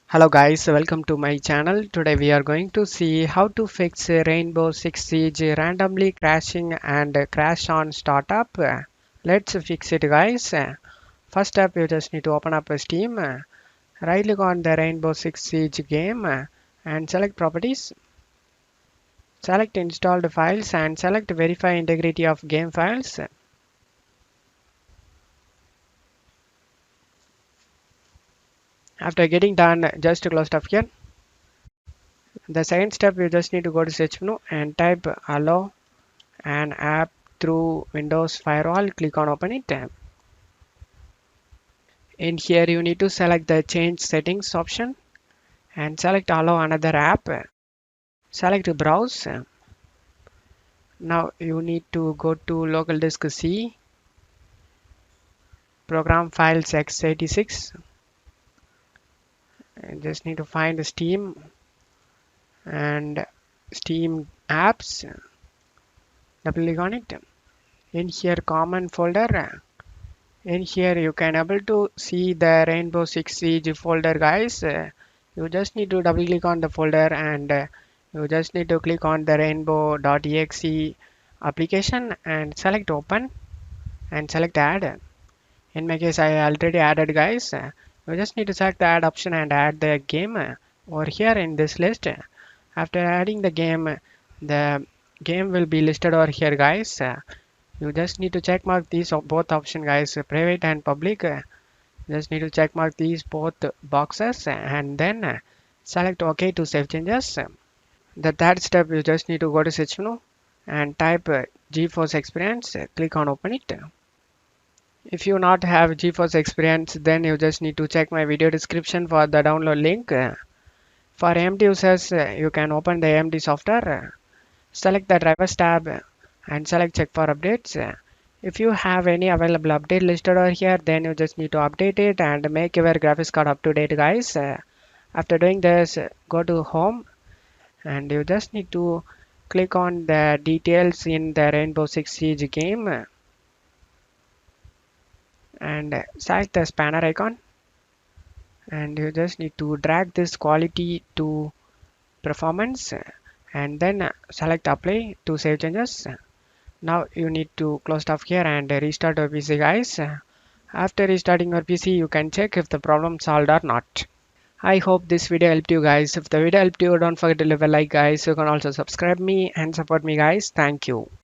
Hello guys, welcome to my channel. Today we are going to see how to fix Rainbow Six Siege randomly crashing and crash on startup. Let's fix it guys. First up you just need to open up Steam, right click on the Rainbow Six Siege game and select properties. Select installed files and select verify integrity of game files. After getting done, just close up here. The second step you just need to go to search menu and type allow an app through Windows Firewall. Click on open it. In here you need to select the change settings option and select allow another app. Select browse. Now you need to go to local disk C, program files x86, and just need to find the Steam and Steam apps. Double click on it. In here common folder. In here you can able to see the Rainbow Six Siege folder guys. You just need to double click on the folder and you just need to click on the rainbow.exe application and select open and select add. In my case I already added guys. You just need to select the add option and add the game over here in this list. After adding the game will be listed over here guys. You just need to check mark these both option guys, private and public. Just need to check mark these both boxes and then select OK to save changes. The third step you just need to go to search menu and type GeForce Experience. Click on open it. If you not have GeForce Experience, then you just need to check my video description for the download link. For AMD users, you can open the AMD software. Select the drivers tab and select check for updates. If you have any available update listed over here, then you just need to update it and make your graphics card up to date guys. After doing this, go to home and you just need to click on the details in the Rainbow Six Siege game and select the spanner icon, and you just need to drag this quality to performance and then select apply to save changes. Now you need to close off here and restart your PC guys. After restarting your PC you can check if the problem solved or not. I hope this video helped you guys. If the video helped you, don't forget to leave a like guys. You can also subscribe me and support me guys. Thank you.